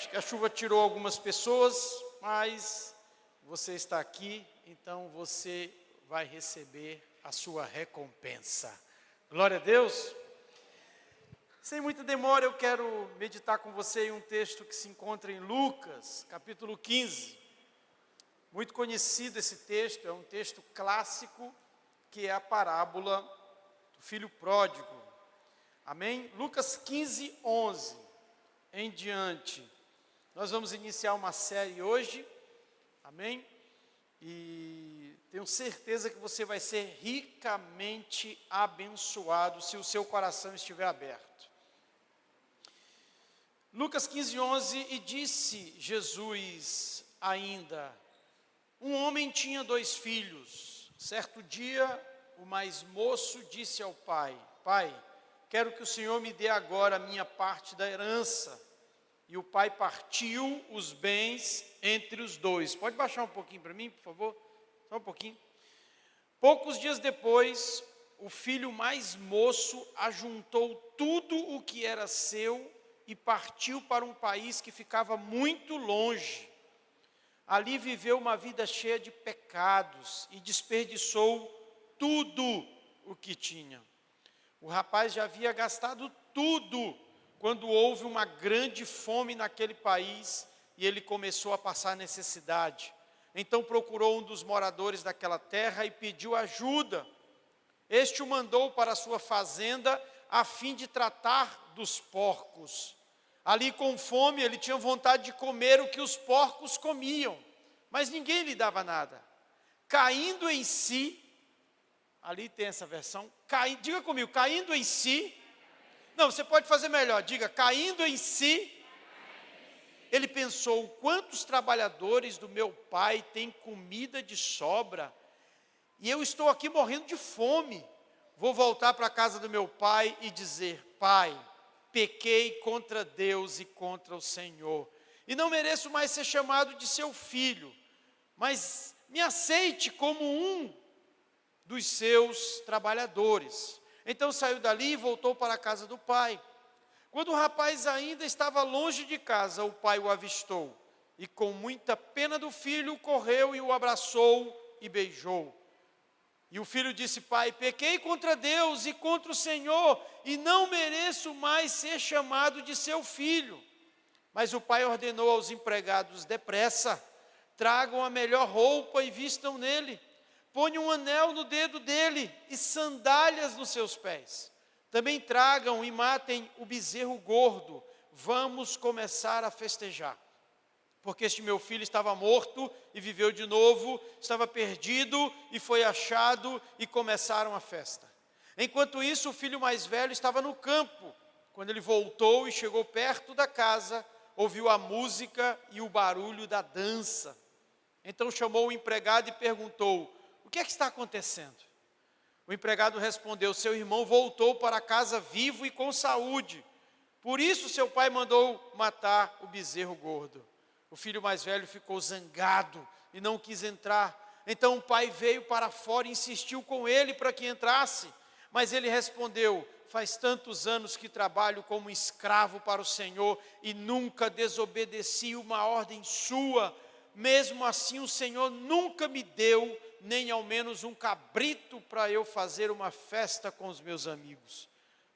Acho que a chuva tirou algumas pessoas, mas você está aqui, então você vai receber a sua recompensa. Glória a Deus. Sem muita demora, eu quero meditar com você em um texto que se encontra em Lucas, capítulo 15. Muito conhecido esse texto, é um texto clássico, que é a parábola do filho pródigo. Amém? Lucas 15, 11 em diante. Nós vamos iniciar uma série hoje, amém? E tenho certeza que você vai ser ricamente abençoado se o seu coração estiver aberto. Lucas 15, 11, e disse Jesus ainda: um homem tinha 2 filhos. Certo dia, o mais moço disse ao pai: Pai, quero que o Senhor me dê agora a minha parte da herança. E o pai partiu os bens entre os 2. Pode baixar um pouquinho para mim, por favor? Só um pouquinho. Poucos dias depois, o filho mais moço ajuntou tudo o que era seu e partiu para um país que ficava muito longe. Ali viveu uma vida cheia de pecados e desperdiçou tudo o que tinha. O rapaz já havia gastado tudo quando houve uma grande fome naquele país e ele começou a passar necessidade. Então procurou um dos moradores daquela terra e pediu ajuda. Este o mandou para a sua fazenda a fim de tratar dos porcos. Ali com fome ele tinha vontade de comer o que os porcos comiam, mas ninguém lhe dava nada. Caindo em si, ali tem essa versão, diga comigo, caindo em si. Não, você pode fazer melhor, diga, caindo em si, ele pensou: quantos trabalhadores do meu pai têm comida de sobra, e eu estou aqui morrendo de fome. Vou voltar para a casa do meu pai e dizer: Pai, pequei contra Deus e contra o Senhor, e não mereço mais ser chamado de seu filho, mas me aceite como um dos seus trabalhadores. Então saiu dali e voltou para a casa do pai. Quando o rapaz ainda estava longe de casa, o pai o avistou, e com muita pena do filho, correu e o abraçou e beijou. E o filho disse: Pai, pequei contra Deus e contra o Senhor, e não mereço mais ser chamado de seu filho. Mas o pai ordenou aos empregados: depressa, tragam a melhor roupa e vistam nele. Ponham um anel no dedo dele e sandálias nos seus pés. Também tragam e matem o bezerro gordo. Vamos começar a festejar. Porque este meu filho estava morto e viveu de novo, estava perdido e foi achado, e começaram a festa. Enquanto isso, o filho mais velho estava no campo. Quando ele voltou e chegou perto da casa, ouviu a música e o barulho da dança. Então chamou o empregado e perguntou: o que é que está acontecendo? O empregado respondeu: seu irmão voltou para casa vivo e com saúde. Por isso seu pai mandou matar o bezerro gordo. O filho mais velho ficou zangado e não quis entrar. Então o pai veio para fora e insistiu com ele para que entrasse. Mas ele respondeu: faz tantos anos que trabalho como escravo para o Senhor e nunca desobedeci uma ordem sua. Mesmo assim o Senhor nunca me deu nem ao menos um cabrito para eu fazer uma festa com os meus amigos.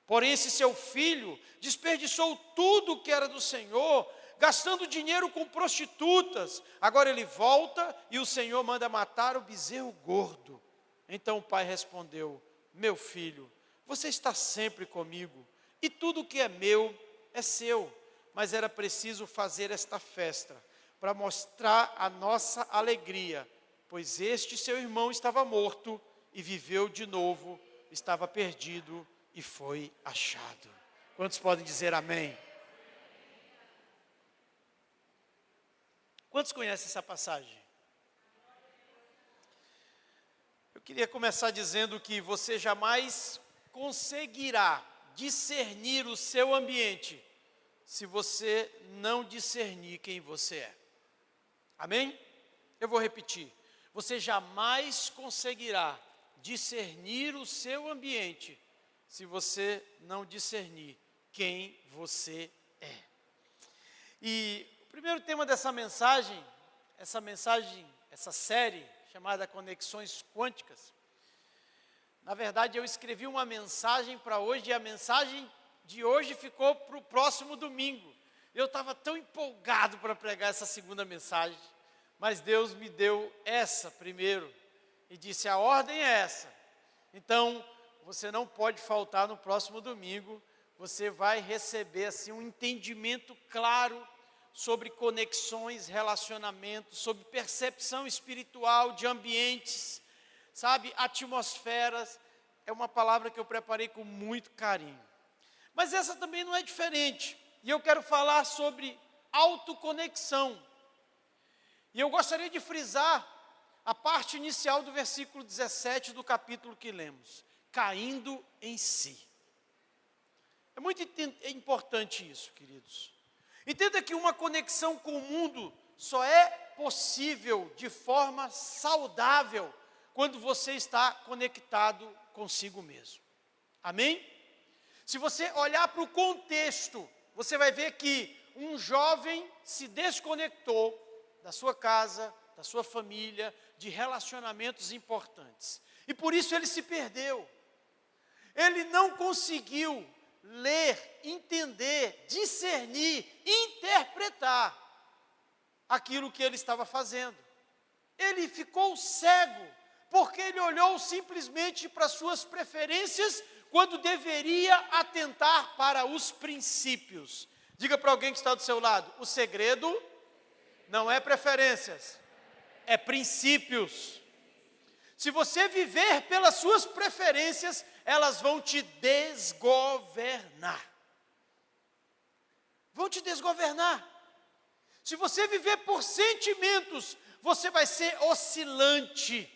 Porém esse seu filho desperdiçou tudo que era do Senhor, gastando dinheiro com prostitutas. Agora ele volta e o Senhor manda matar o bezerro gordo. Então o pai respondeu: meu filho, você está sempre comigo, e tudo que é meu é seu. Mas era preciso fazer esta festa para mostrar a nossa alegria, pois este seu irmão estava morto e viveu de novo, estava perdido e foi achado. Quantos podem dizer amém? Quantos conhecem essa passagem? Eu queria começar dizendo que você jamais conseguirá discernir o seu ambiente se você não discernir quem você é. Amém? Eu vou repetir. Você jamais conseguirá discernir o seu ambiente se você não discernir quem você é. E primeiro tema dessa mensagem, essa série chamada Conexões Quânticas, na verdade eu escrevi uma mensagem para hoje e a mensagem de hoje ficou para o próximo domingo. Eu estava tão empolgado para pregar essa segunda mensagem, mas Deus me deu essa primeiro e disse: a ordem é essa. Então, você não pode faltar no próximo domingo, você vai receber assim um entendimento claro sobre conexões, relacionamentos, sobre percepção espiritual de ambientes, sabe, atmosferas. É uma palavra que eu preparei com muito carinho. Mas essa também não é diferente. E eu quero falar sobre autoconexão. E eu gostaria de frisar a parte inicial do versículo 17 do capítulo que lemos. Caindo em si. É muito importante isso, queridos. Entenda que uma conexão com o mundo só é possível de forma saudável quando você está conectado consigo mesmo. Amém? Se você olhar para o contexto, você vai ver que um jovem se desconectou da sua casa, da sua família, de relacionamentos importantes. E por isso ele se perdeu. Ele não conseguiu ler, entender, discernir, interpretar aquilo que ele estava fazendo. Ele ficou cego, porque ele olhou simplesmente para suas preferências, quando deveria atentar para os princípios. Diga para alguém que está do seu lado: o segredo não é preferências, é princípios. Se você viver pelas suas preferências, elas vão te desgovernar. Vão te desgovernar. Se você viver por sentimentos, você vai ser oscilante.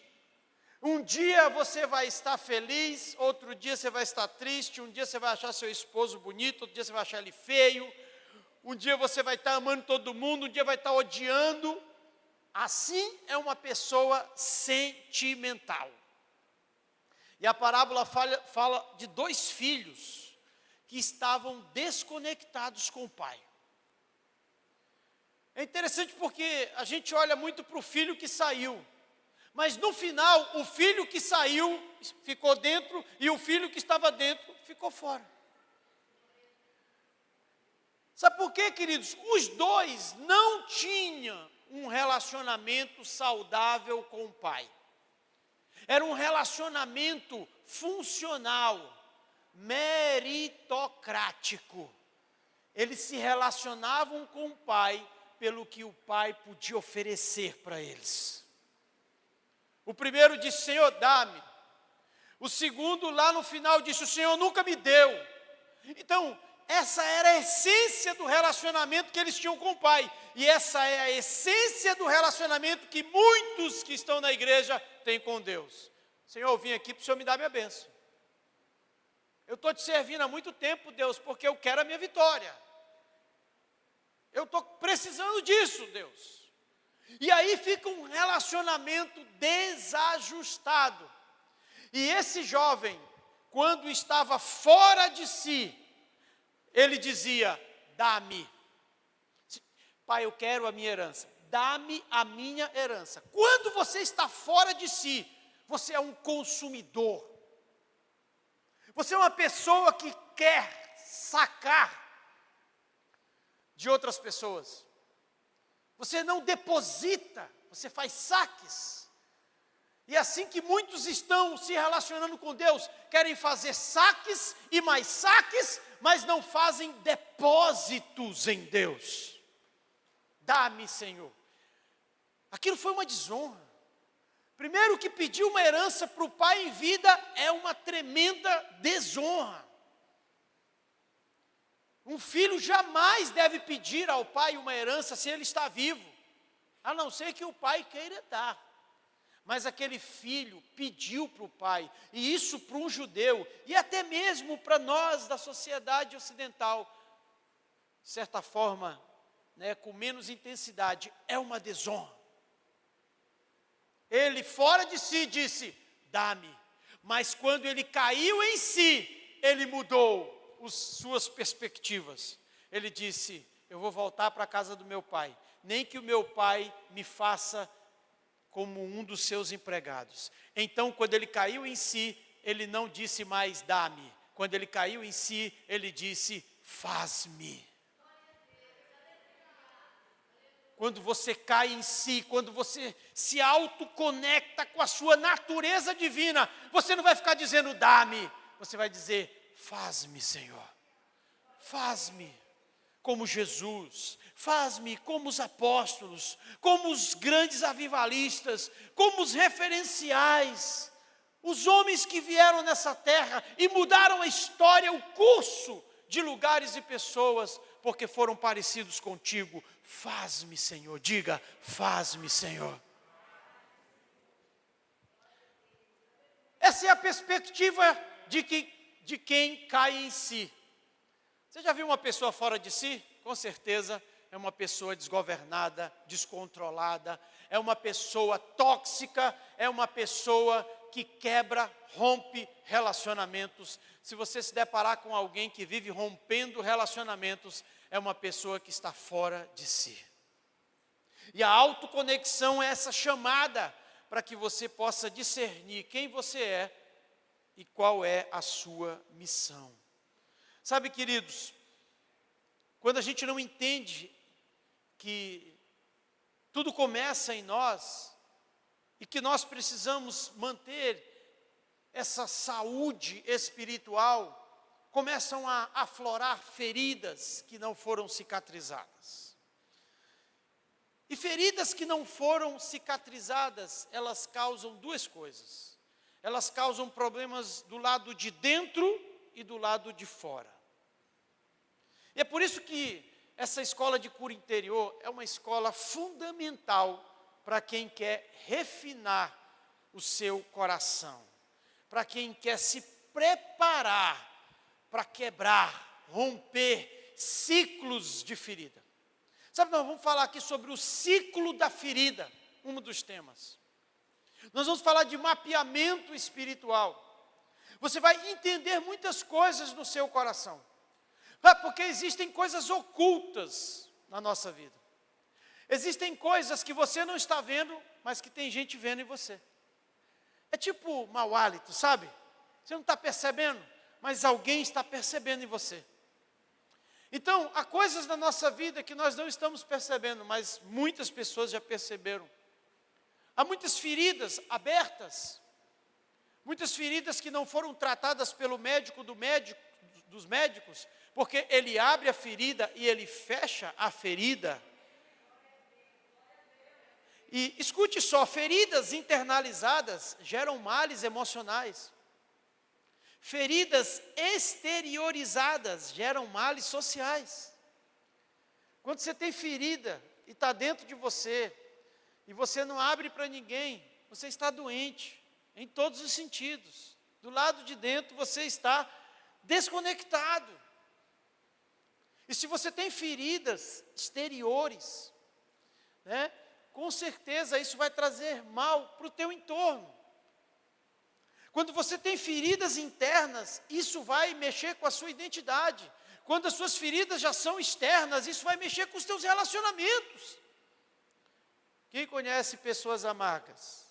Um dia você vai estar feliz, outro dia você vai estar triste, um dia você vai achar seu esposo bonito, outro dia você vai achar ele feio, um dia você vai estar amando todo mundo, um dia vai estar odiando. Assim é uma pessoa sentimental. E a parábola fala de dois filhos que estavam desconectados com o pai. É interessante porque a gente olha muito para o filho que saiu, mas no final o filho que saiu ficou dentro e o filho que estava dentro ficou fora. Sabe por quê, queridos? Os dois não tinham um relacionamento saudável com o pai. Era um relacionamento funcional, meritocrático. Eles se relacionavam com o pai pelo que o pai podia oferecer para eles. O primeiro disse: Senhor, dá-me. O segundo, lá no final, disse: o Senhor nunca me deu. Então, essa era a essência do relacionamento que eles tinham com o pai. E essa é a essência do relacionamento que muitos que estão na igreja têm com Deus. Senhor, eu vim aqui para o Senhor me dar minha bênção. Eu estou te servindo há muito tempo, Deus, porque eu quero a minha vitória. Eu estou precisando disso, Deus. E aí fica um relacionamento desajustado. E esse jovem, quando estava fora de si, ele dizia: dá-me. Pai, eu quero a minha herança. Dá-me a minha herança. Quando você está fora de si, você é um consumidor. Você é uma pessoa que quer sacar de outras pessoas. Você não deposita, você faz saques. E assim que muitos estão se relacionando com Deus, querem fazer saques e mais saques, mas não fazem depósitos em Deus. Dá-me, Senhor. Aquilo foi uma desonra. Primeiro, que pedir uma herança para o pai em vida é uma tremenda desonra. Um filho jamais deve pedir ao pai uma herança se ele está vivo, a não ser que o pai queira dar. Mas aquele filho pediu para o pai, e isso para um judeu, e até mesmo para nós da sociedade ocidental, de certa forma, com menos intensidade, é uma desonra. Ele fora de si disse: dá-me. Mas quando ele caiu em si, ele mudou suas perspectivas. Ele disse: eu vou voltar para a casa do meu pai. Nem que o meu pai me faça como um dos seus empregados. Então, quando ele caiu em si, ele não disse mais, dá-me. Quando ele caiu em si, ele disse, faz-me. Quando você cai em si, quando você se autoconecta com a sua natureza divina, você não vai ficar dizendo, dá-me. Você vai dizer, faz-me, Senhor. Faz-me como Jesus. Faz-me como os apóstolos, como os grandes avivalistas, como os referenciais. Os homens que vieram nessa terra e mudaram a história, o curso de lugares e pessoas, porque foram parecidos contigo. Faz-me, Senhor. Diga, faz-me, Senhor. Essa é a perspectiva de quem cai em si. Você já viu uma pessoa fora de si? Com certeza é uma pessoa desgovernada, descontrolada, é uma pessoa tóxica, é uma pessoa que quebra, rompe relacionamentos. Se você se deparar com alguém que vive rompendo relacionamentos, é uma pessoa que está fora de si. E a autoconexão é essa chamada para que você possa discernir quem você é e qual é a sua missão. Sabe, queridos, quando a gente não entende que tudo começa em nós e que nós precisamos manter essa saúde espiritual, começam a aflorar feridas que não foram cicatrizadas. E feridas que não foram cicatrizadas, elas causam duas coisas. Elas causam problemas do lado de dentro e do lado de fora. E é por isso que essa escola de cura interior é uma escola fundamental para quem quer refinar o seu coração, para quem quer se preparar para quebrar, romper ciclos de ferida. Sabe, nós vamos falar aqui sobre o ciclo da ferida, um dos temas. Nós vamos falar de mapeamento espiritual. Você vai entender muitas coisas no seu coração. Porque existem coisas ocultas na nossa vida. Existem coisas que você não está vendo, mas que tem gente vendo em você. É tipo mau hálito, sabe? Você não está percebendo, mas alguém está percebendo em você. Então, há coisas na nossa vida que nós não estamos percebendo, mas muitas pessoas já perceberam. Há muitas feridas abertas, muitas feridas que não foram tratadas pelo médico dos médicos, porque ele abre a ferida e ele fecha a ferida. E escute só, feridas internalizadas geram males emocionais. Feridas exteriorizadas geram males sociais. Quando você tem ferida e está dentro de você, e você não abre para ninguém, você está doente, em todos os sentidos. Do lado de dentro você está desconectado. E se você tem feridas exteriores, né, com certeza isso vai trazer mal para o teu entorno. Quando você tem feridas internas, isso vai mexer com a sua identidade. Quando as suas feridas já são externas, isso vai mexer com os teus relacionamentos. Quem conhece pessoas amargas?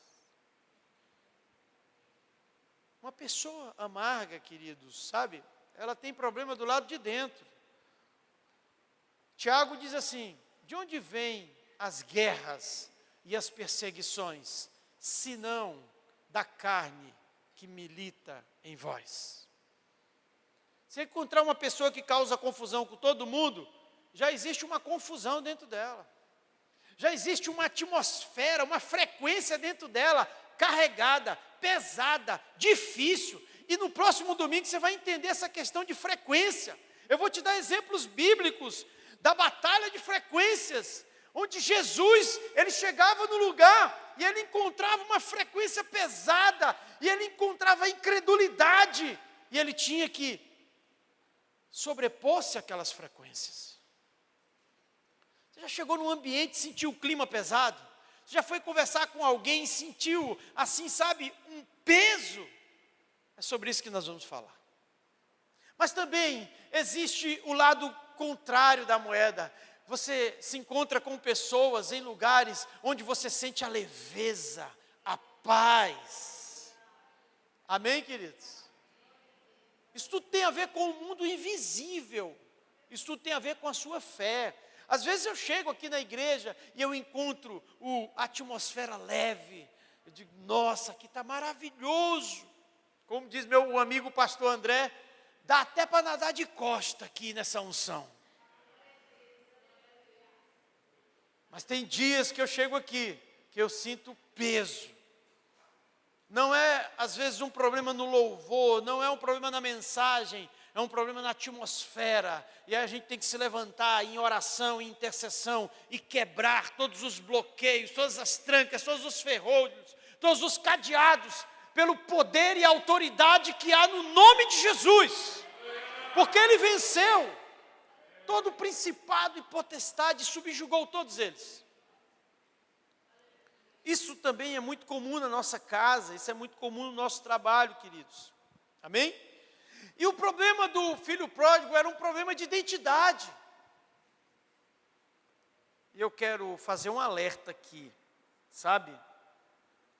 Uma pessoa amarga, queridos, sabe? Ela tem problema do lado de dentro. Tiago diz assim: de onde vêm as guerras e as perseguições, senão da carne que milita em vós? Se encontrar uma pessoa que causa confusão com todo mundo, já existe uma confusão dentro dela. Já existe uma atmosfera, uma frequência dentro dela, carregada, pesada, difícil. E no próximo domingo você vai entender essa questão de frequência. Eu vou te dar exemplos bíblicos da batalha de frequências, onde Jesus, ele chegava no lugar e ele encontrava uma frequência pesada, e ele encontrava incredulidade, e ele tinha que sobrepor-se àquelas frequências. Você já chegou num ambiente e sentiu o clima pesado? Você já foi conversar com alguém e sentiu, assim, sabe, um peso? É sobre isso que nós vamos falar. Mas também existe o lado contrário da moeda. Você se encontra com pessoas em lugares onde você sente a leveza, a paz. Amém, queridos? Isso tudo tem a ver com o mundo invisível. Isso tudo tem a ver com a sua fé. Às vezes eu chego aqui na igreja e eu encontro a atmosfera leve. Eu digo, nossa, aqui está maravilhoso. Como diz meu amigo pastor André, dá até para nadar de costa aqui nessa unção. Mas tem dias que eu chego aqui, que eu sinto peso. Não é, às vezes, um problema no louvor, não é um problema na mensagem, é um problema na atmosfera. E aí a gente tem que se levantar em oração, em intercessão, e quebrar todos os bloqueios, todas as trancas, todos os ferrolhos, todos os cadeados, pelo poder e autoridade que há no nome de Jesus. Porque Ele venceu todo principado e potestade, subjugou todos eles. Isso também é muito comum na nossa casa, isso é muito comum no nosso trabalho, queridos. Amém? E o problema do filho pródigo era um problema de identidade. E eu quero fazer um alerta aqui, sabe?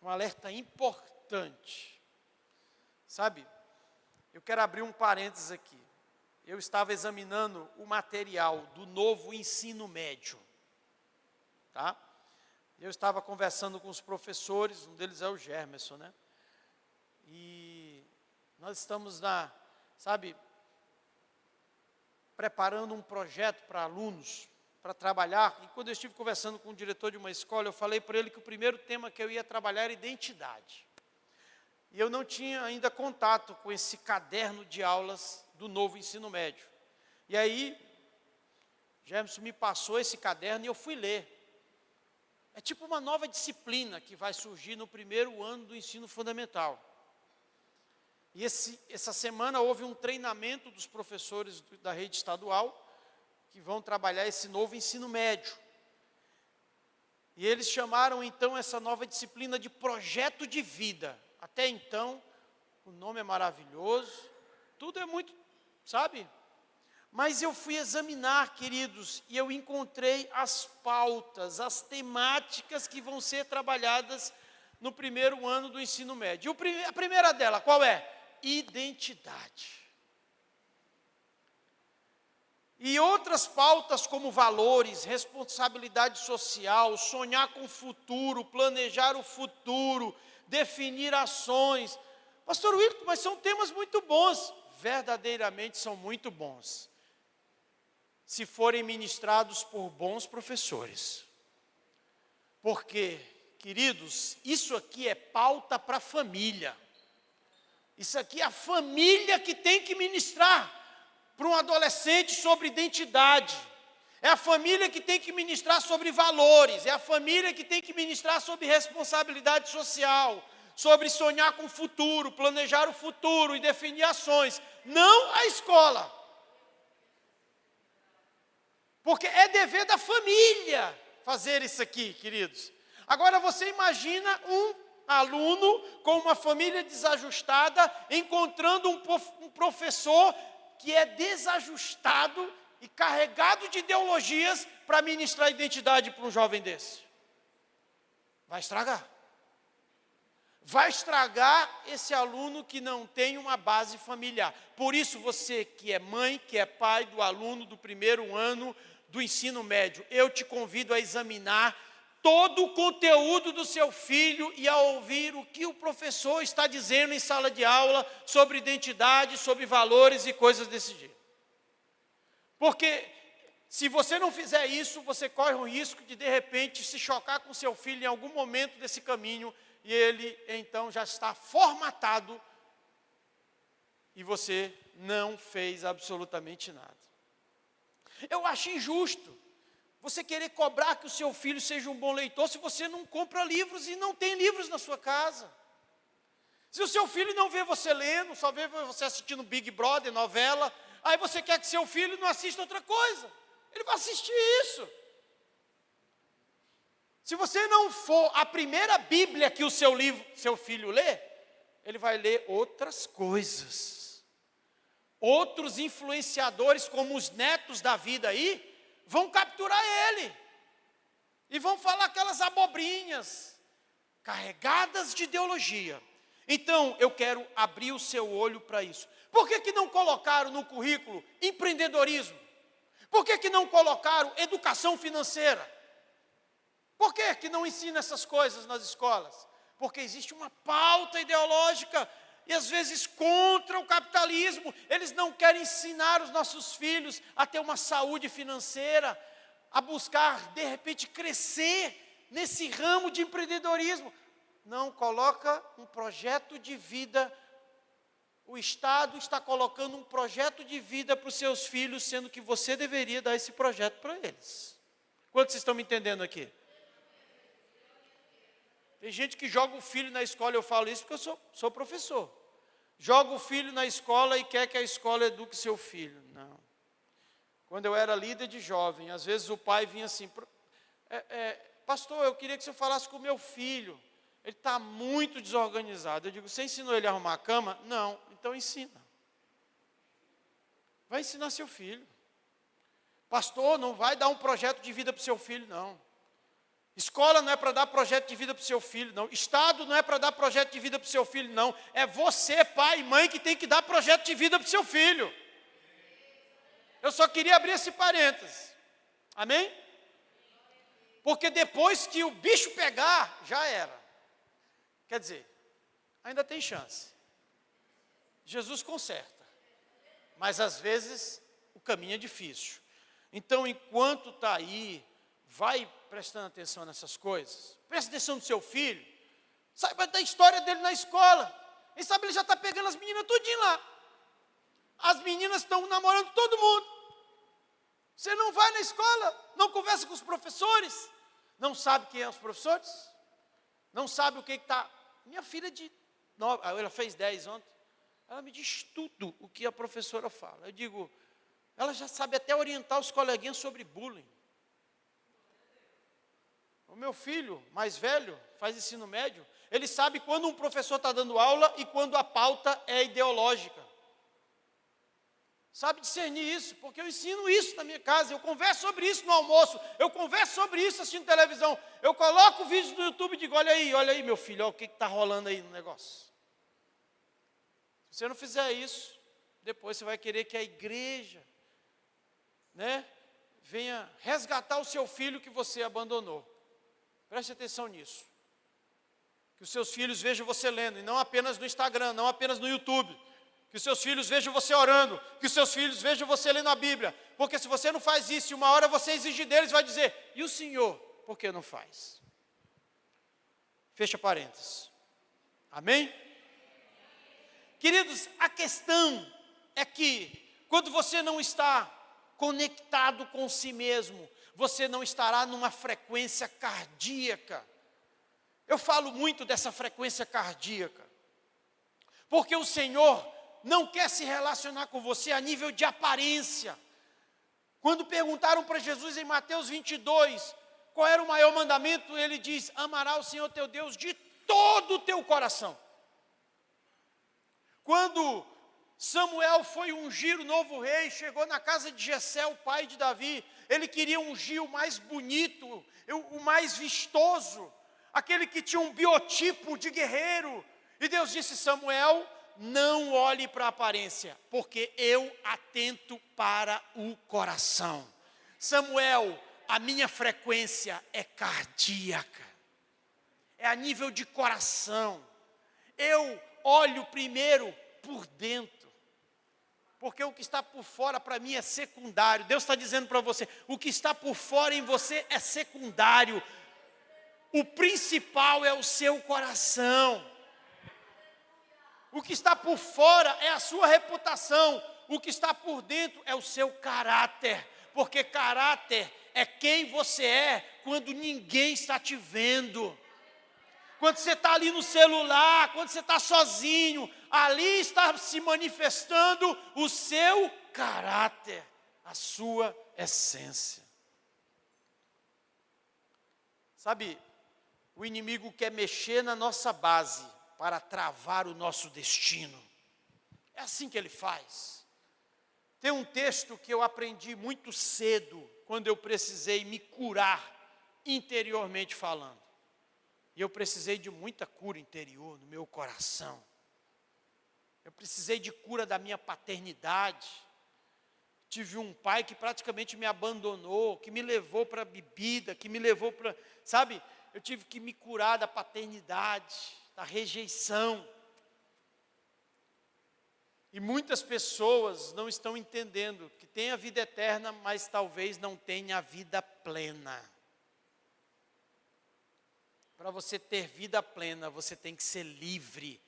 Um alerta importante. Sabe? Eu quero abrir um parênteses aqui. Eu estava examinando o material do novo ensino médio. Tá? Eu estava conversando com os professores, um deles é o Germerson, né? E nós estamos preparando um projeto para alunos, para trabalhar. E quando eu estive conversando com o diretor de uma escola, eu falei para ele que o primeiro tema que eu ia trabalhar era identidade. E eu não tinha ainda contato com esse caderno de aulas do novo ensino médio. E aí, Germerson me passou esse caderno e eu fui ler. É tipo uma nova disciplina que vai surgir no primeiro ano do ensino fundamental. E essa semana houve um treinamento dos professores da rede estadual que vão trabalhar esse novo ensino médio. E eles chamaram então essa nova disciplina de projeto de vida. Até então, o nome é maravilhoso, tudo é muito, sabe? Mas eu fui examinar, queridos, e eu encontrei as pautas, as temáticas que vão ser trabalhadas no primeiro ano do ensino médio. E a primeira dela, qual é? Identidade. E outras pautas como valores, responsabilidade social, sonhar com o futuro, planejar o futuro, definir ações. Pastor Wilton, mas são temas muito bons. Verdadeiramente são muito bons. Se forem ministrados por bons professores. Porque, queridos, isso aqui é pauta para a família. Isso aqui é a família que tem que ministrar para um adolescente sobre identidade. É a família que tem que ministrar sobre valores. É a família que tem que ministrar sobre responsabilidade social, sobre sonhar com o futuro, planejar o futuro e definir ações. Não a escola. Porque é dever da família fazer isso aqui, queridos. Agora você imagina um aluno com uma família desajustada, encontrando um professor que é desajustado e carregado de ideologias para ministrar identidade para um jovem desse. Vai estragar. Vai estragar esse aluno que não tem uma base familiar. Por isso você que é mãe, que é pai do aluno do primeiro ano do ensino médio, eu te convido a examinar todo o conteúdo do seu filho e a ouvir o que o professor está dizendo em sala de aula sobre identidade, sobre valores e coisas desse jeito. Porque se você não fizer isso, você corre o risco de repente, se chocar com seu filho em algum momento desse caminho e ele, então, já está formatado e você não fez absolutamente nada. Eu acho injusto você querer cobrar que o seu filho seja um bom leitor se você não compra livros e não tem livros na sua casa. Se o seu filho não vê você lendo, só vê você assistindo Big Brother, novela, aí você quer que seu filho não assista outra coisa. Ele vai assistir isso. Se você não for a primeira Bíblia que o seu filho lê, ele vai ler outras coisas. outros influenciadores, como os netos da vida aí, vão capturar ele. E vão falar aquelas abobrinhas, carregadas de ideologia. Então, eu quero abrir o seu olho para isso. Por que não colocaram no currículo empreendedorismo? Por que não colocaram educação financeira? Por que não ensina essas coisas nas escolas? Porque existe uma pauta ideológica e às vezes contra o capitalismo. Eles não querem ensinar os nossos filhos a ter uma saúde financeira, a buscar, de repente, crescer nesse ramo de empreendedorismo. Não coloca um projeto de vida. O Estado está colocando um projeto de vida para os seus filhos, sendo que você deveria dar esse projeto para eles. Quantos estão me entendendo aqui? Tem gente que joga o filho na escola, eu falo isso porque eu sou professor. Joga o filho na escola e quer que a escola eduque seu filho. Não. Quando eu era líder de jovem, às vezes o pai vinha assim, pastor, eu queria que você falasse com o meu filho. Ele está muito desorganizado. Eu digo, você ensinou ele a arrumar a cama? Não, então ensina. Vai ensinar seu filho. Pastor, não vai dar um projeto de vida para o seu filho, não. Escola não é para dar projeto de vida para o seu filho, não. Estado não é para dar projeto de vida para o seu filho, não. É você, pai e mãe, que tem que dar projeto de vida para o seu filho. Eu só queria abrir esse parênteses. Amém? Porque depois que o bicho pegar, já era. Quer dizer, ainda tem chance. Jesus conserta. Mas às vezes o caminho é difícil. Então, enquanto está aí, vai prestando atenção nessas coisas. Presta atenção no seu filho. Saiba da história dele na escola. Quem sabe ele já está pegando as meninas tudinho lá. As meninas estão namorando todo mundo. Você não vai na escola, não conversa com os professores, não sabe quem são os professores, não sabe o que está... Minha filha de 9, ela fez 10 ontem, ela me diz tudo o que a professora fala. Eu digo, ela já sabe até orientar os coleguinhas sobre bullying. O meu filho, mais velho, faz ensino médio, ele sabe quando um professor está dando aula e quando a pauta é ideológica. Sabe discernir isso, porque eu ensino isso na minha casa, eu converso sobre isso no almoço, eu converso sobre isso assistindo televisão, eu coloco vídeos no YouTube e digo, olha aí meu filho, olha o que está rolando aí no negócio. Se você não fizer isso, depois você vai querer que a igreja, venha resgatar o seu filho que você abandonou. Preste atenção nisso. Que os seus filhos vejam você lendo, e não apenas no Instagram, não apenas no YouTube. Que os seus filhos vejam você orando, que os seus filhos vejam você lendo a Bíblia. Porque se você não faz isso, e uma hora você exigir deles, vai dizer, e o Senhor, por que não faz? Fecha parênteses. Amém? Queridos, a questão é que, quando você não está conectado com si mesmo, você não estará numa frequência cardíaca. Eu falo muito dessa frequência cardíaca, porque o Senhor não quer se relacionar com você a nível de aparência. Quando perguntaram para Jesus em Mateus 22, qual era o maior mandamento, ele diz, amarás o Senhor teu Deus de todo o teu coração. Quando Samuel foi ungir o novo rei, chegou na casa de Jessé, o pai de Davi, ele queria ungir o mais bonito, o mais vistoso, aquele que tinha um biotipo de guerreiro. E Deus disse, Samuel, não olhe para a aparência, porque eu atento para o coração. Samuel, a minha frequência é cardíaca, é a nível de coração. Eu olho primeiro por dentro, porque o que está por fora para mim é secundário. Deus está dizendo para você, o que está por fora em você é secundário. O principal é o seu coração. O que está por fora é a sua reputação. O que está por dentro é o seu caráter. Porque caráter é quem você é quando ninguém está te vendo. Quando você está ali no celular, quando você está sozinho, ali está se manifestando o seu caráter, a sua essência. Sabe, o inimigo quer mexer na nossa base para travar o nosso destino. É assim que ele faz. Tem um texto que eu aprendi muito cedo, quando eu precisei me curar interiormente falando. E eu precisei de muita cura interior no meu coração. Eu precisei de cura da minha paternidade. Tive um pai que praticamente me abandonou, que me levou para a bebida, que me levou para... Sabe, eu tive que me curar da paternidade, da rejeição. E muitas pessoas não estão entendendo que tem a vida eterna, mas talvez não tenha a vida plena. Para você ter vida plena, você tem que ser livre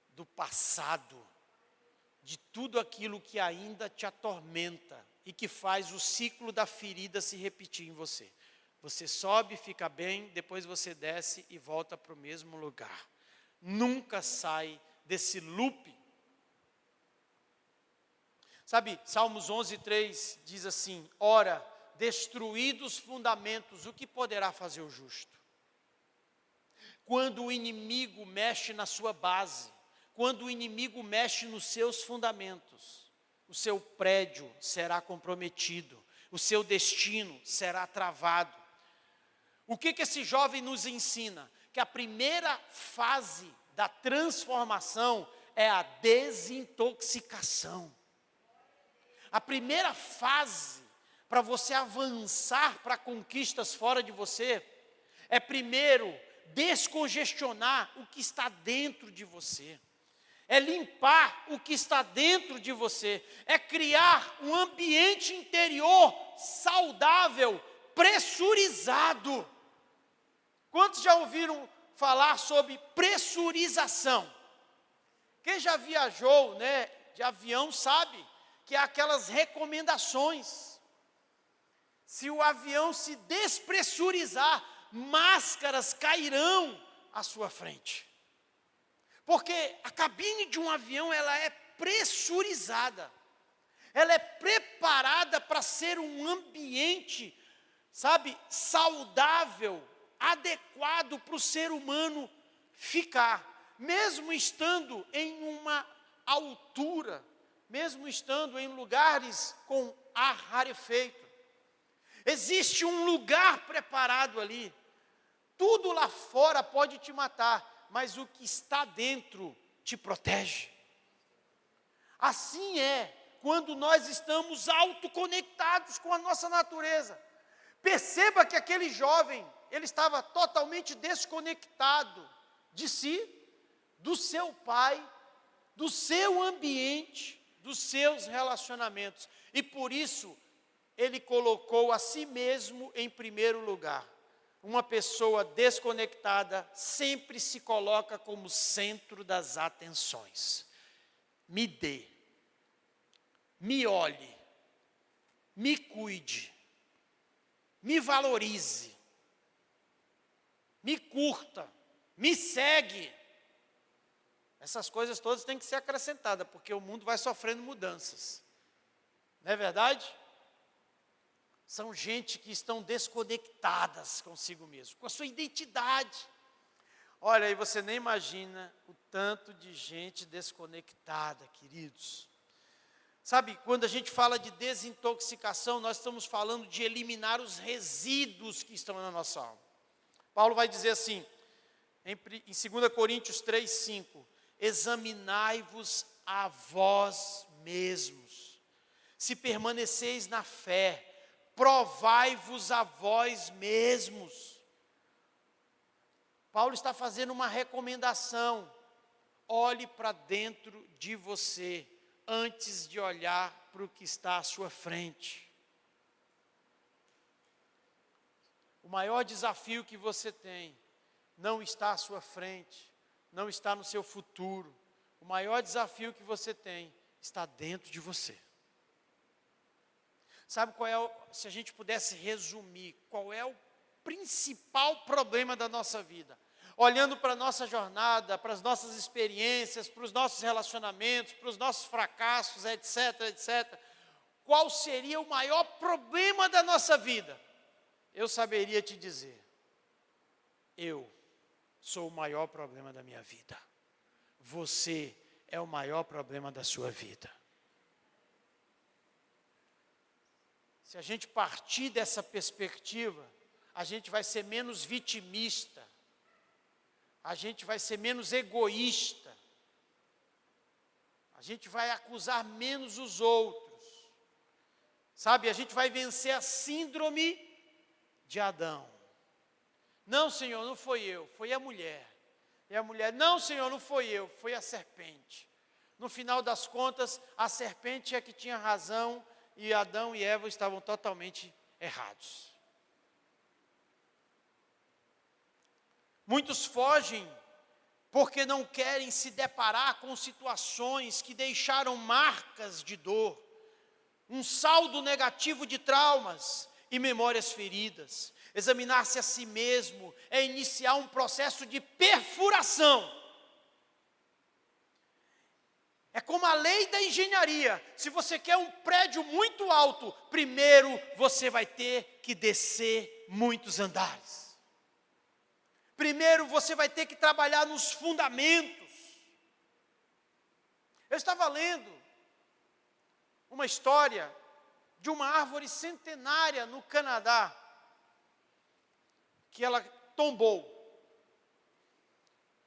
do passado, de tudo aquilo que ainda te atormenta e que faz o ciclo da ferida se repetir em você. Você sobe, fica bem, depois você desce e volta para o mesmo lugar. Nunca sai desse loop. Sabe, Salmos 11:3 diz assim: ora, destruídos os fundamentos, o que poderá fazer o justo? Quando o inimigo mexe na sua base, quando o inimigo mexe nos seus fundamentos, o seu prédio será comprometido, o seu destino será travado. O que esse jovem nos ensina? Que a primeira fase da transformação é a desintoxicação. A primeira fase para você avançar para conquistas fora de você é primeiro descongestionar o que está dentro de você. É limpar o que está dentro de você. É criar um ambiente interior saudável, pressurizado. Quantos já ouviram falar sobre pressurização? Quem já viajou, de avião sabe que há aquelas recomendações. Se o avião se despressurizar, máscaras cairão à sua frente. Porque a cabine de um avião, ela é pressurizada. Ela é preparada para ser um ambiente, saudável, adequado para o ser humano ficar. Mesmo estando em uma altura, mesmo estando em lugares com ar rarefeito. Existe um lugar preparado ali. Tudo lá fora pode te matar, mas o que está dentro te protege. Assim é quando nós estamos autoconectados com a nossa natureza. Perceba que aquele jovem, ele estava totalmente desconectado de si, do seu pai, do seu ambiente, dos seus relacionamentos. E por isso, ele colocou a si mesmo em primeiro lugar. Uma pessoa desconectada sempre se coloca como centro das atenções. Me dê, me olhe, me cuide, me valorize, me curta, me segue. Essas coisas todas têm que ser acrescentadas, porque o mundo vai sofrendo mudanças. Não é verdade? São gente que estão desconectadas consigo mesmo, com a sua identidade. Olha, aí você nem imagina o tanto de gente desconectada, queridos. Sabe, quando a gente fala de desintoxicação, nós estamos falando de eliminar os resíduos que estão na nossa alma. Paulo vai dizer assim, em 2 Coríntios 3:5, examinai-vos a vós mesmos, se permaneceis na fé, provai-vos a vós mesmos. Paulo está fazendo uma recomendação. Olhe para dentro de você, antes de olhar para o que está à sua frente. O maior desafio que você tem não está à sua frente, não está no seu futuro. O maior desafio que você tem está dentro de você. Sabe qual é, se a gente pudesse resumir, qual é o principal problema da nossa vida? Olhando para a nossa jornada, para as nossas experiências, para os nossos relacionamentos, para os nossos fracassos, etc, etc. Qual seria o maior problema da nossa vida? Eu saberia te dizer. Eu sou o maior problema da minha vida. Você é o maior problema da sua vida. Se a gente partir dessa perspectiva, a gente vai ser menos vitimista, a gente vai ser menos egoísta, a gente vai acusar menos os outros, sabe? A gente vai vencer a síndrome de Adão. Não, Senhor, não foi eu, foi a mulher. E a mulher, não, Senhor, não foi eu, foi a serpente. No final das contas, a serpente é que tinha razão e Adão e Eva estavam totalmente errados. Muitos fogem porque não querem se deparar com situações que deixaram marcas de dor, um saldo negativo de traumas e memórias feridas. Examinar-se a si mesmo é iniciar um processo de perfuração. É como a lei da engenharia. Se você quer um prédio muito alto, primeiro você vai ter que descer muitos andares. Primeiro você vai ter que trabalhar nos fundamentos. Eu estava lendo uma história de uma árvore centenária no Canadá, que ela tombou.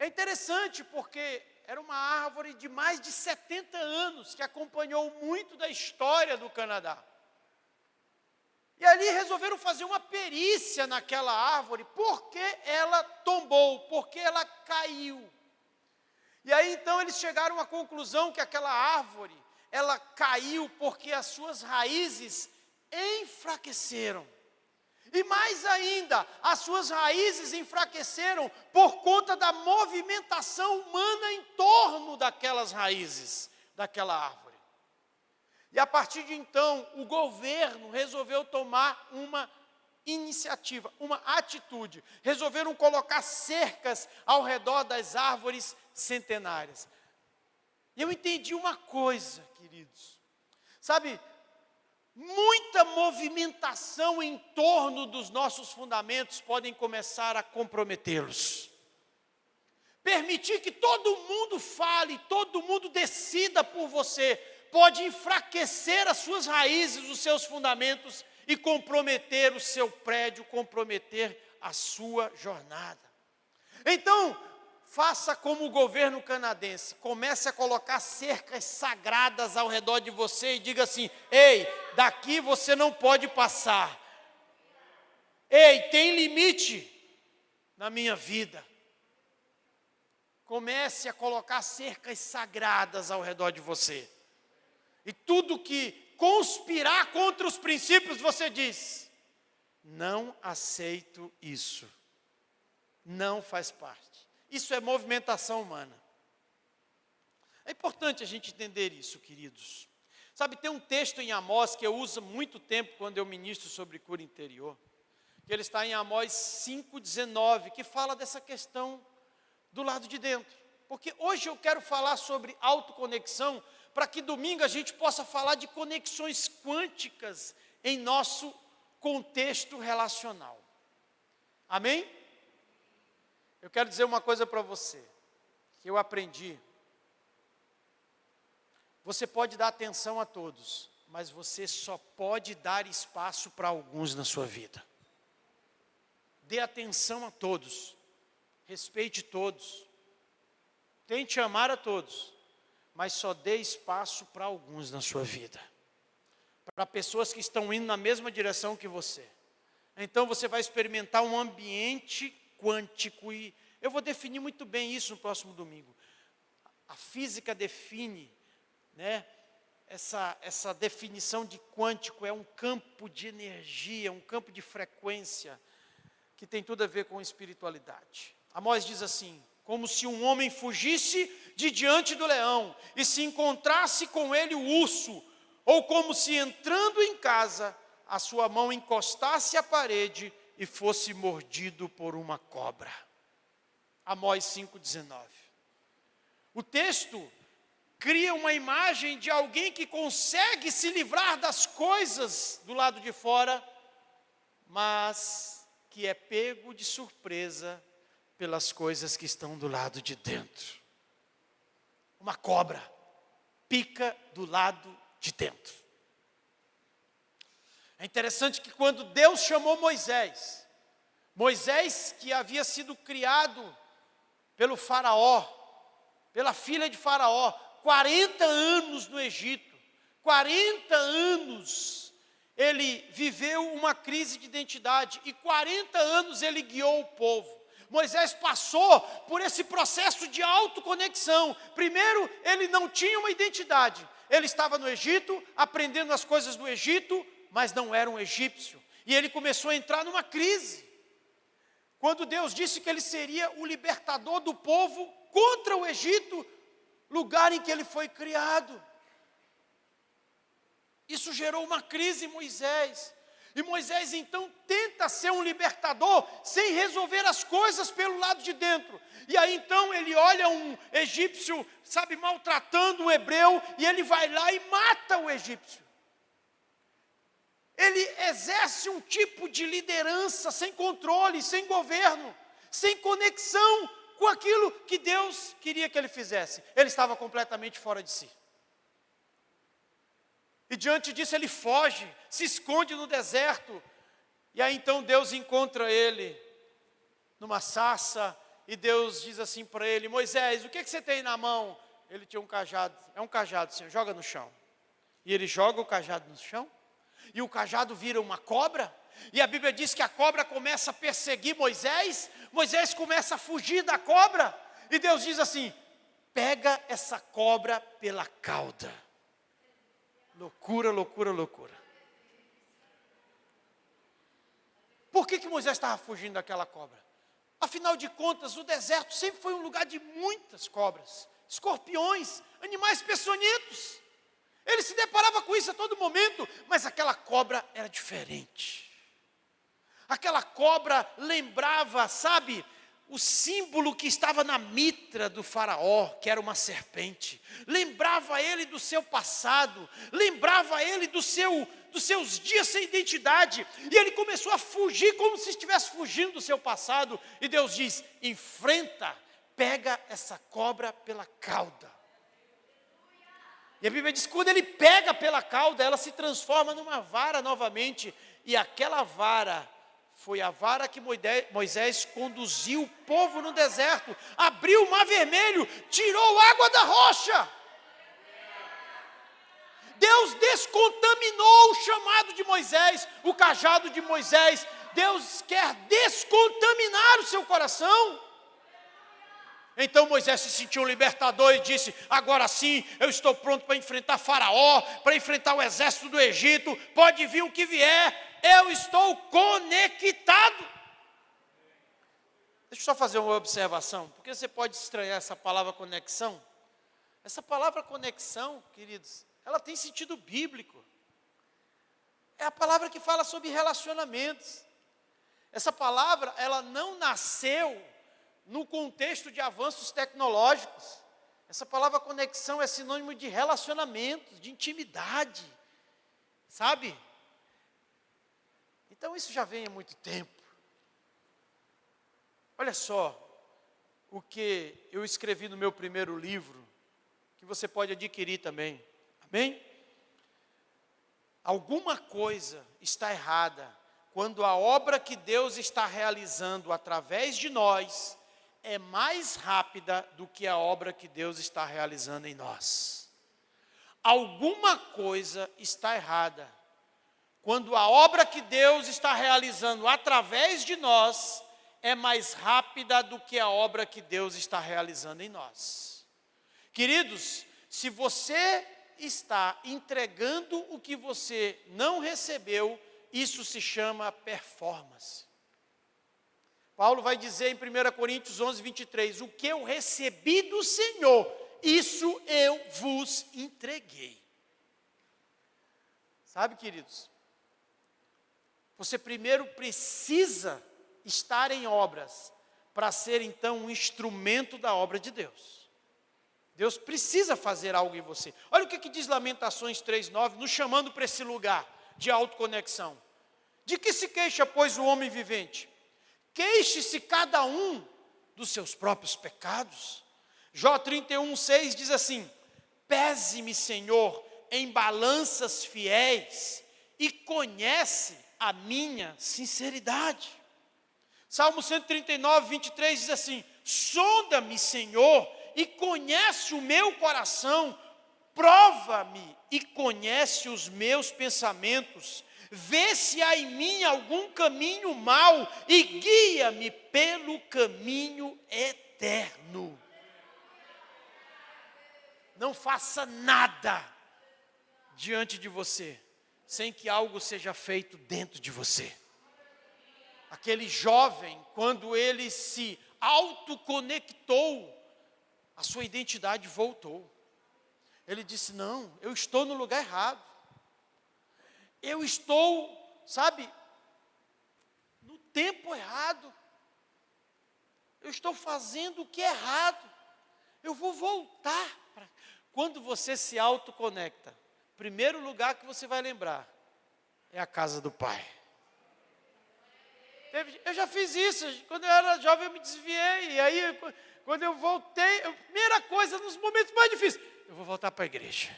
É interessante porque era uma árvore de mais de 70 anos, que acompanhou muito da história do Canadá. E ali resolveram fazer uma perícia naquela árvore, porque ela tombou, porque ela caiu. E aí então eles chegaram à conclusão que aquela árvore, ela caiu porque as suas raízes enfraqueceram. E mais ainda, as suas raízes enfraqueceram por conta da movimentação humana em torno daquelas raízes, daquela árvore. E a partir de então, o governo resolveu tomar uma iniciativa, uma atitude. Resolveram colocar cercas ao redor das árvores centenárias. E eu entendi uma coisa, queridos. Sabe, muita movimentação em torno dos nossos fundamentos podem começar a comprometê-los. Permitir que todo mundo fale, todo mundo decida por você, pode enfraquecer as suas raízes, os seus fundamentos e comprometer o seu prédio, comprometer a sua jornada. Então, faça como o governo canadense, comece a colocar cercas sagradas ao redor de você e diga assim: ei, daqui você não pode passar. Ei, tem limite na minha vida. Comece a colocar cercas sagradas ao redor de você. E tudo que conspirar contra os princípios, você diz: não aceito isso. Não faz parte. Isso é movimentação humana. É importante a gente entender isso, queridos. Sabe, tem um texto em Amós que eu uso muito tempo quando eu ministro sobre cura interior, que ele está em Amós 5,19, que fala dessa questão do lado de dentro. Porque hoje eu quero falar sobre autoconexão, para que domingo a gente possa falar de conexões quânticas em nosso contexto relacional. Amém? Eu quero dizer uma coisa para você, que eu aprendi. Você pode dar atenção a todos, mas você só pode dar espaço para alguns na sua vida. Dê atenção a todos, respeite todos, tente amar a todos, mas só dê espaço para alguns na sua vida. Para pessoas que estão indo na mesma direção que você. Então você vai experimentar um ambiente quântico, e eu vou definir muito bem isso no próximo domingo. A física define, né, essa definição de quântico é um campo de energia, um campo de frequência, que tem tudo a ver com espiritualidade. Amós diz assim: como se um homem fugisse de diante do leão e se encontrasse com ele o urso, ou como se entrando em casa, a sua mão encostasse à parede e fosse mordido por uma cobra. Amós 5,19. O texto cria uma imagem de alguém que consegue se livrar das coisas do lado de fora, mas que é pego de surpresa pelas coisas que estão do lado de dentro. Uma cobra pica do lado de dentro. É interessante que quando Deus chamou Moisés, Moisés que havia sido criado pelo faraó, pela filha de faraó, 40 anos no Egito, 40 anos ele viveu uma crise de identidade e 40 anos ele guiou o povo. Moisés passou por esse processo de autoconexão. Primeiro, ele não tinha uma identidade. Ele estava no Egito, aprendendo as coisas do Egito, mas não era um egípcio. E ele começou a entrar numa crise. Quando Deus disse que ele seria o libertador do povo contra o Egito, lugar em que ele foi criado. Isso gerou uma crise em Moisés. E Moisés então tenta ser um libertador sem resolver as coisas pelo lado de dentro. E aí então ele olha um egípcio, maltratando um hebreu, e ele vai lá e mata o egípcio. Ele exerce um tipo de liderança sem controle, sem governo, sem conexão com aquilo que Deus queria que ele fizesse. Ele estava completamente fora de si. E diante disso ele foge, se esconde no deserto. E aí então Deus encontra ele numa sarça. E Deus diz assim para ele: Moisés, o que você tem na mão? Ele tinha um cajado. É um cajado, Senhor, joga no chão. E ele joga o cajado no chão. E o cajado vira uma cobra. E a Bíblia diz que a cobra começa a perseguir Moisés. Moisés começa a fugir da cobra. E Deus diz assim: pega essa cobra pela cauda. Loucura, loucura, loucura. Por que Moisés estava fugindo daquela cobra? Afinal de contas, o deserto sempre foi um lugar de muitas cobras, escorpiões, animais peçonhentos. Ele se deparava com isso a todo momento, mas aquela cobra era diferente. Aquela cobra lembrava, o símbolo que estava na mitra do faraó, que era uma serpente. Lembrava ele do seu passado, lembrava ele dos seus dias sem identidade. E ele começou a fugir como se estivesse fugindo do seu passado. E Deus diz: enfrenta, pega essa cobra pela cauda. E a Bíblia diz que quando ele pega pela cauda, ela se transforma numa vara novamente. E aquela vara foi a vara que Moisés conduziu o povo no deserto, abriu o mar vermelho, tirou água da rocha. Deus descontaminou o chamado de Moisés, o cajado de Moisés. Deus quer descontaminar o seu coração. Então Moisés se sentiu um libertador e disse: agora sim, eu estou pronto para enfrentar Faraó, para enfrentar o exército do Egito, pode vir o que vier. Eu estou conectado. Deixa eu só fazer uma observação, porque você pode estranhar essa palavra conexão. Essa palavra conexão, queridos, ela tem sentido bíblico. É a palavra que fala sobre relacionamentos. Essa palavra, ela não nasceu no contexto de avanços tecnológicos. Essa palavra conexão é sinônimo de relacionamentos, de intimidade, Então isso já vem há muito tempo. Olha só o que eu escrevi no meu primeiro livro, que você pode adquirir também. Amém? Alguma coisa está errada quando a obra que Deus está realizando através de nós é mais rápida do que a obra que Deus está realizando em nós. Alguma coisa está errada quando a obra que Deus está realizando através de nós é mais rápida do que a obra que Deus está realizando em nós. Queridos, se você está entregando o que você não recebeu, isso se chama performance. Paulo vai dizer em 1 Coríntios 11, 23, o que eu recebi do Senhor, isso eu vos entreguei. Queridos, você primeiro precisa estar em obras para ser então um instrumento da obra de Deus. Deus precisa fazer algo em você. Olha o que diz Lamentações 3:9, nos chamando para esse lugar de autoconexão. De que se queixa, pois, o homem vivente? Queixe-se cada um dos seus próprios pecados. Jó 31:6 diz assim: pese-me, Senhor, em balanças fiéis, e conhece a minha sinceridade. Salmo 139, 23 diz assim: sonda-me, Senhor, e conhece o meu coração, prova-me e conhece os meus pensamentos, vê se há em mim algum caminho mau e guia-me pelo caminho eterno. Não faça nada diante de você sem que algo seja feito dentro de você. Aquele jovem, quando ele se autoconectou, a sua identidade voltou. Ele disse: não, eu estou no lugar errado. Eu estou, sabe, no tempo errado. Eu estou fazendo o que é errado. Eu vou voltar. Quando você se autoconecta, o primeiro lugar que você vai lembrar é a casa do Pai. Eu já fiz isso, quando eu era jovem eu me desviei, e aí quando eu voltei, a primeira coisa, nos momentos mais difíceis, eu vou voltar para a igreja.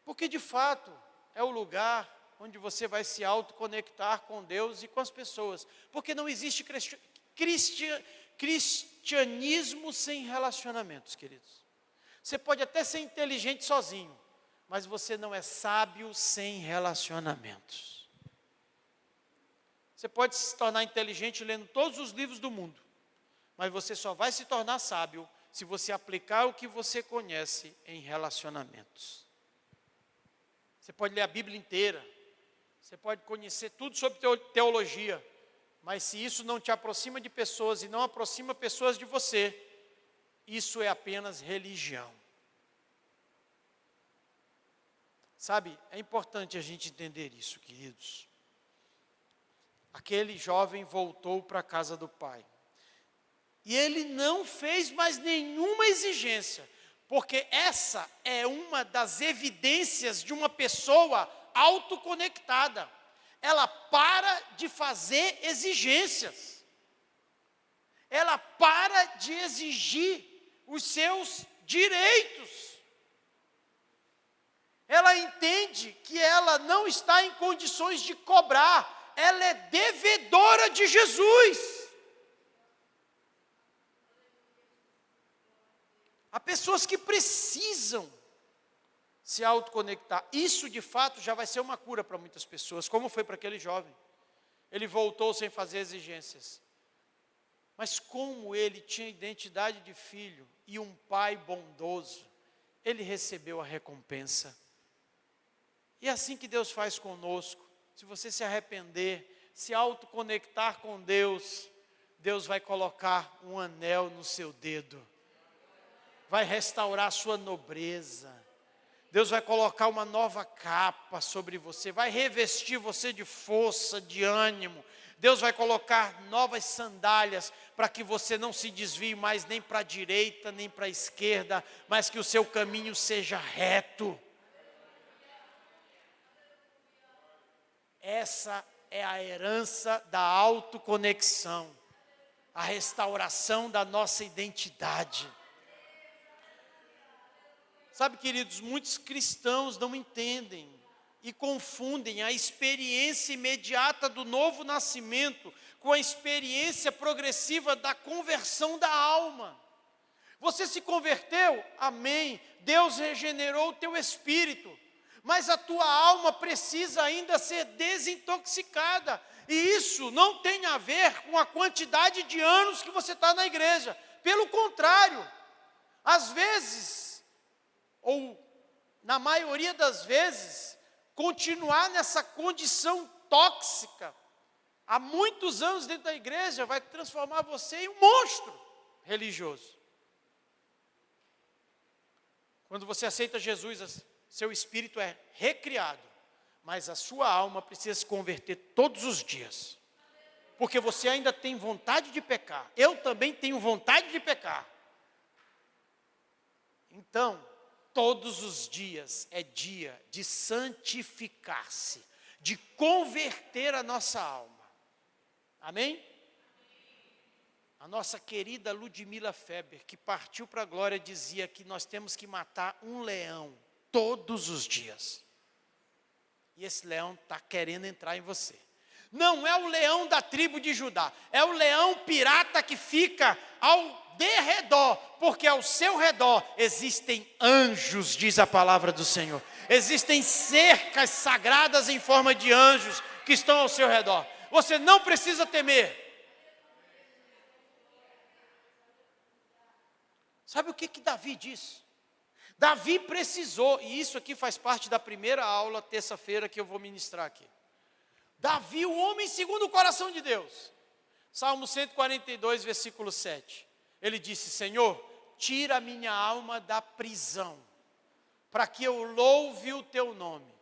Porque de fato é o lugar onde você vai se autoconectar com Deus e com as pessoas. Porque não existe cristianismo sem relacionamentos, queridos. Você pode até ser inteligente sozinho, mas você não é sábio sem relacionamentos. Você pode se tornar inteligente lendo todos os livros do mundo, mas você só vai se tornar sábio se você aplicar o que você conhece em relacionamentos. Você pode ler a Bíblia inteira, você pode conhecer tudo sobre teologia, mas se isso não te aproxima de pessoas e não aproxima pessoas de você, isso é apenas religião. Sabe, é importante a gente entender isso, queridos. Aquele jovem voltou para a casa do pai. E ele não fez mais nenhuma exigência, porque essa é uma das evidências de uma pessoa autoconectada. Ela para de fazer exigências. Ela para de exigir os seus direitos. Ela entende que ela não está em condições de cobrar, ela é devedora de Jesus. Há pessoas que precisam se autoconectar. Isso, de fato, já vai ser uma cura para muitas pessoas, como foi para aquele jovem. Ele voltou sem fazer exigências. Mas como ele tinha identidade de filho e um pai bondoso, ele recebeu a recompensa. E é assim que Deus faz conosco. Se você se arrepender, se autoconectar com Deus, Deus vai colocar um anel no seu dedo. Vai restaurar a sua nobreza. Deus vai colocar uma nova capa sobre você. Vai revestir você de força, de ânimo. Deus vai colocar novas sandálias para que você não se desvie mais nem para a direita, nem para a esquerda, mas que o seu caminho seja reto. Essa é a herança da autoconexão, a restauração da nossa identidade. Sabe, queridos, muitos cristãos não entendem e confundem a experiência imediata do novo nascimento com a experiência progressiva da conversão da alma. Você se converteu? Amém. Deus regenerou o teu espírito. Mas a tua alma precisa ainda ser desintoxicada. E isso não tem a ver com a quantidade de anos que você está na igreja. Pelo contrário, às vezes, ou na maioria das vezes, continuar nessa condição tóxica há muitos anos dentro da igreja vai transformar você em um monstro religioso. Quando você aceita Jesus, seu espírito é recriado, mas a sua alma precisa se converter todos os dias, porque você ainda tem vontade de pecar. Eu também tenho vontade de pecar. Então, todos os dias é dia de santificar-se, de converter a nossa alma. Amém? A nossa querida Ludmila Feber, que partiu para a glória, dizia que nós temos que matar um leão todos os dias. E esse leão está querendo entrar em você. Não é o leão da tribo de Judá, é o leão pirata que fica ao derredor, porque ao seu redor existem anjos, diz a palavra do Senhor. Existem cercas sagradas em forma de anjos que estão ao seu redor. Você não precisa temer. Sabe o que Davi disse? Davi precisou, e isso aqui faz parte da primeira aula, terça-feira, que eu vou ministrar aqui. Davi, o homem segundo o coração de Deus. Salmo 142, versículo 7. Ele disse: Senhor, tira a minha alma da prisão, para que eu louve o teu nome.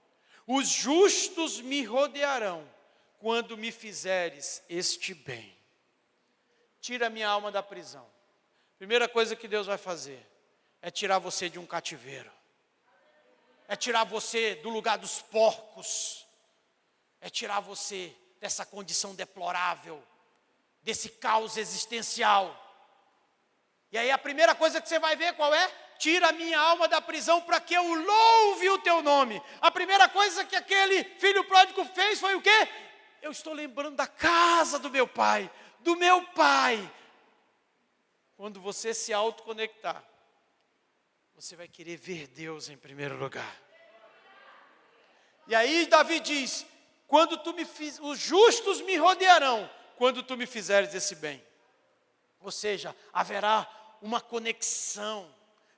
Os justos me rodearão, quando me fizeres este bem. Tira a minha alma da prisão. Primeira coisa que Deus vai fazer é tirar você de um cativeiro. É tirar você do lugar dos porcos. É tirar você dessa condição deplorável, desse caos existencial. E aí a primeira coisa que você vai ver qual é? Tira a minha alma da prisão para que eu louve o teu nome. A primeira coisa que aquele filho pródigo fez foi o quê? Eu estou lembrando da casa do meu pai, do meu pai. Quando você se autoconectar, você vai querer ver Deus em primeiro lugar. E aí Davi diz: quando os justos me rodearão, quando tu me fizeres esse bem. Ou seja, haverá uma conexão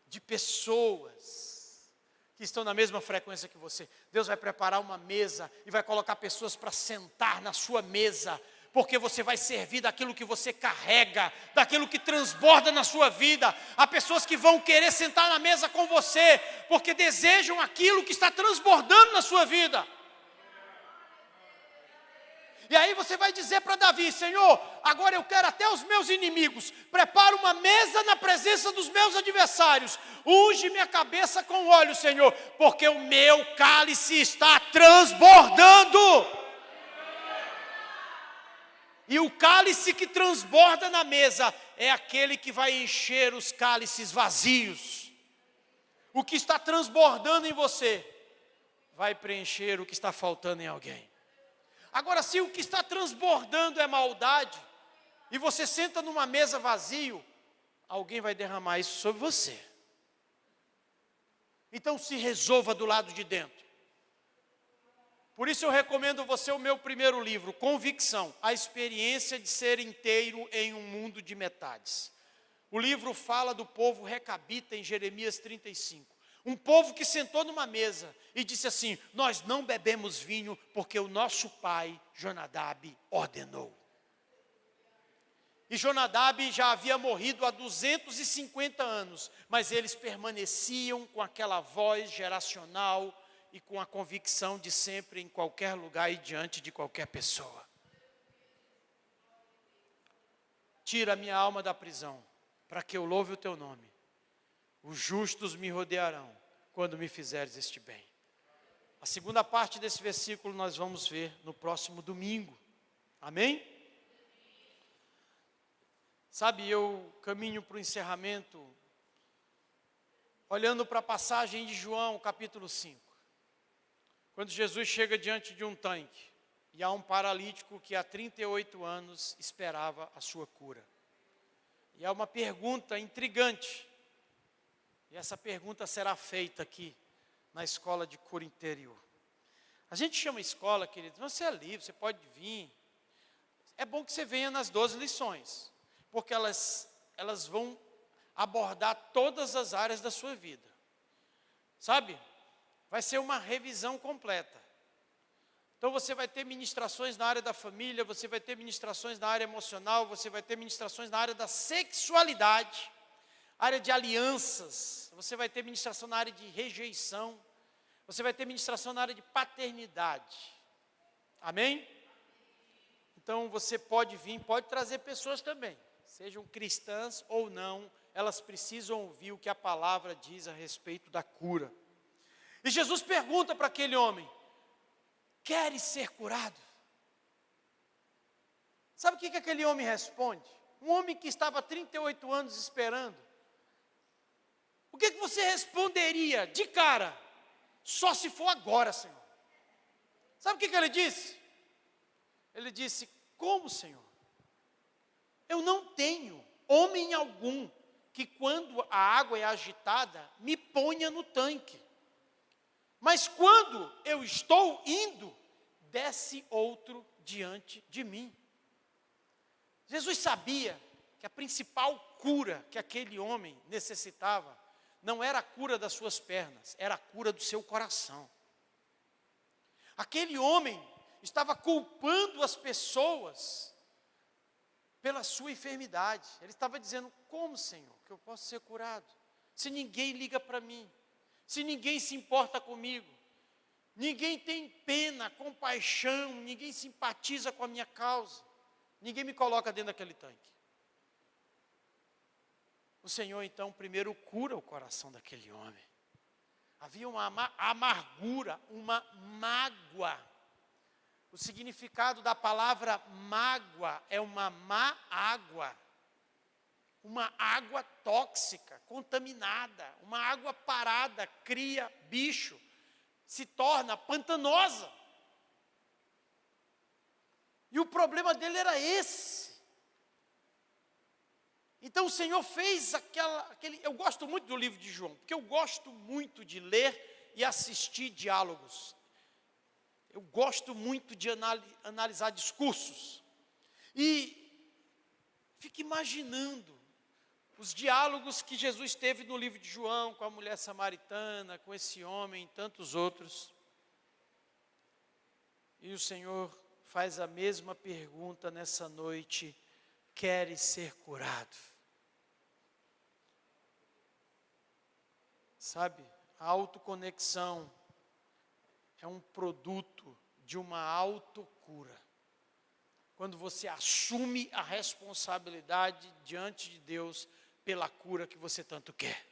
de pessoas que estão na mesma frequência que você. Deus vai preparar uma mesa e vai colocar pessoas para sentar na sua mesa, porque você vai servir daquilo que você carrega, daquilo que transborda na sua vida. Há pessoas que vão querer sentar na mesa com você, porque desejam aquilo que está transbordando na sua vida. E aí você vai dizer para Davi: Senhor, agora eu quero até os meus inimigos. Prepara uma mesa na presença dos meus adversários. Unge minha cabeça com óleo, Senhor, porque o meu cálice está transbordando. E o cálice que transborda na mesa é aquele que vai encher os cálices vazios. O que está transbordando em você vai preencher o que está faltando em alguém. Agora, se o que está transbordando é maldade, e você senta numa mesa vazio, alguém vai derramar isso sobre você. Então se resolva do lado de dentro. Por isso eu recomendo você o meu primeiro livro, Convicção, a experiência de ser inteiro em um mundo de metades. O livro fala do povo recabita em Jeremias 35. Um povo que sentou numa mesa e disse assim: nós não bebemos vinho porque o nosso pai Jonadab ordenou. E Jonadab já havia morrido há 250 anos, mas eles permaneciam com aquela voz geracional e com a convicção de sempre, em qualquer lugar e diante de qualquer pessoa. Tira a minha alma da prisão, para que eu louve o teu nome. Os justos me rodearão, quando me fizeres este bem. A segunda parte desse versículo nós vamos ver no próximo domingo. Amém? Sabe, eu caminho para o encerramento, olhando para a passagem de João, capítulo 5. Quando Jesus chega diante de um tanque, e há um paralítico que há 38 anos esperava a sua cura. E há uma pergunta intrigante. E essa pergunta será feita aqui na escola de cura interior. A gente chama escola, queridos, você é livre, você pode vir. É bom que você venha nas 12 lições, porque elas vão abordar todas as áreas da sua vida. Sabe? Vai ser uma revisão completa. Então você vai ter ministrações na área da família, você vai ter ministrações na área emocional, você vai ter ministrações na área da sexualidade, área de alianças, você vai ter ministração na área de rejeição, você vai ter ministração na área de paternidade. Amém? Então você pode vir, pode trazer pessoas também, sejam cristãs ou não, elas precisam ouvir o que a palavra diz a respeito da cura. E Jesus pergunta para aquele homem: queres ser curado? Sabe o que aquele homem responde? Um homem que estava há 38 anos esperando. O que você responderia de cara Só se for agora, Senhor. Sabe o que ele disse? Ele disse: como, Senhor? Eu não tenho homem algum que quando a água é agitada, me ponha no tanque. Mas quando eu estou indo, desce outro diante de mim. Jesus sabia que a principal cura que aquele homem necessitava não era a cura das suas pernas, era a cura do seu coração. Aquele homem estava culpando as pessoas pela sua enfermidade. Ele estava dizendo: como, Senhor, que eu posso ser curado? Se ninguém liga para mim, se ninguém se importa comigo, ninguém tem pena, compaixão, ninguém simpatiza com a minha causa, ninguém me coloca dentro daquele tanque. O Senhor, então, primeiro cura o coração daquele homem. Havia uma amargura, uma mágoa. O significado da palavra mágoa é uma má água. Uma água tóxica, contaminada. Uma água parada, cria bicho, se torna pantanosa. E o problema dele era esse. Então o Senhor fez aquele... Eu gosto muito do livro de João, porque eu gosto muito de ler e assistir diálogos. Eu gosto muito de analisar discursos. E fico imaginando os diálogos que Jesus teve no livro de João, com a mulher samaritana, com esse homem e tantos outros. E o Senhor faz a mesma pergunta nessa noite: queres ser curado? Sabe, a autoconexão é um produto de uma autocura. Quando você assume a responsabilidade diante de Deus pela cura que você tanto quer.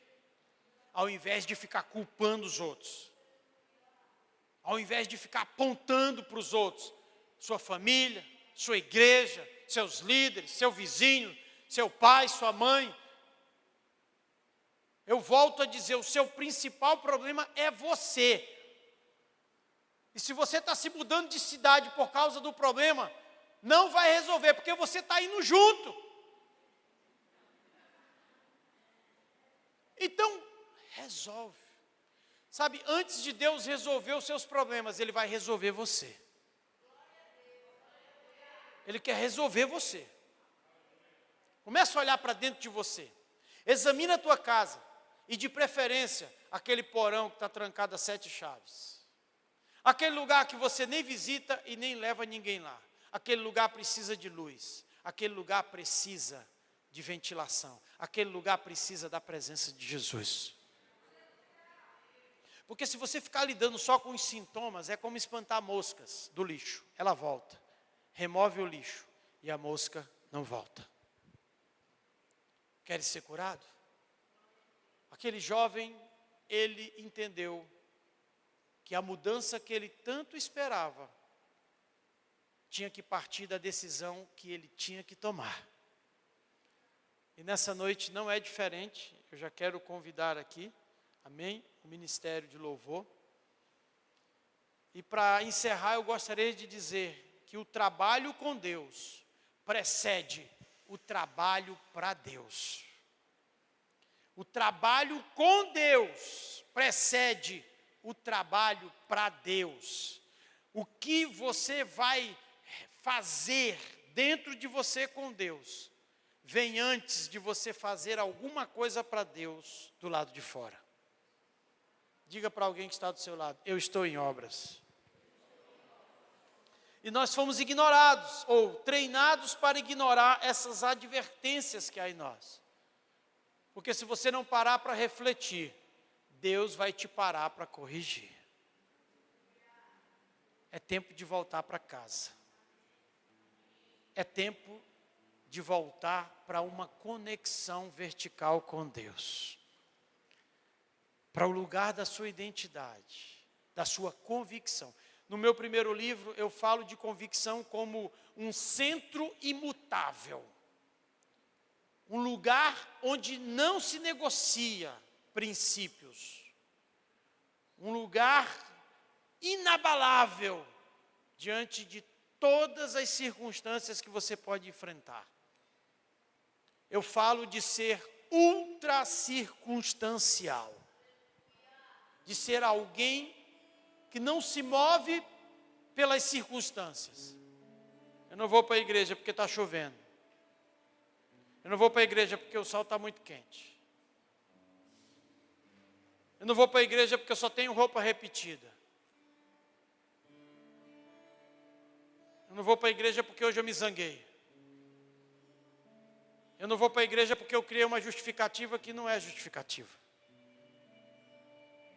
Ao invés de ficar culpando os outros. Ao invés de ficar apontando para os outros. Sua família, sua igreja, seus líderes, seu vizinho, seu pai, sua mãe. Eu volto a dizer, o seu principal problema é você. E se você está se mudando de cidade por causa do problema, não vai resolver, porque você está indo junto. Então, resolve. Sabe, antes de Deus resolver os seus problemas, Ele vai resolver você. Ele quer resolver você. Começa a olhar para dentro de você. Examina a tua casa. E de preferência, aquele porão que está trancado a 7 chaves. Aquele lugar que você nem visita e nem leva ninguém lá. Aquele lugar precisa de luz. Aquele lugar precisa de ventilação. Aquele lugar precisa da presença de Jesus. Porque se você ficar lidando só com os sintomas, é como espantar moscas do lixo. Ela volta. Remove o lixo e a mosca não volta. Queres ser curado? Aquele jovem, ele entendeu que a mudança que ele tanto esperava tinha que partir da decisão que ele tinha que tomar. E nessa noite não é diferente. Eu já quero convidar aqui, amém, o Ministério de Louvor. E para encerrar, eu gostaria de dizer que o trabalho com Deus precede o trabalho para Deus. O trabalho com Deus precede o trabalho para Deus. O que você vai fazer dentro de você com Deus vem antes de você fazer alguma coisa para Deus do lado de fora. Diga para alguém que está do seu lado: eu estou em obras. E nós fomos ignorados ou treinados para ignorar essas advertências que há em nós. Porque se você não parar para refletir, Deus vai te parar para corrigir. É tempo de voltar para casa. É tempo de voltar para uma conexão vertical com Deus. Para o lugar da sua identidade, da sua convicção. No meu primeiro livro, eu falo de convicção como um centro imutável. Um lugar onde não se negocia princípios. um lugar inabalável diante de todas as circunstâncias que você pode enfrentar. Eu falo de ser ultra circunstancial, de ser alguém que não se move pelas circunstâncias. Eu não vou para a igreja porque está chovendo. Eu não vou para a igreja porque o sol está muito quente. Eu não vou para a igreja porque eu só tenho roupa repetida. Eu não vou para a igreja porque hoje eu me zanguei. Eu não vou para a igreja porque eu criei uma justificativa que não é justificativa.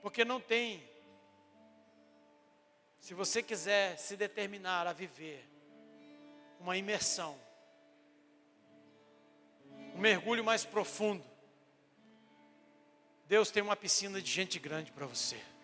Porque não tem. Se você quiser se determinar a viver uma imersão, um mergulho mais profundo, Deus tem uma piscina de gente grande para você.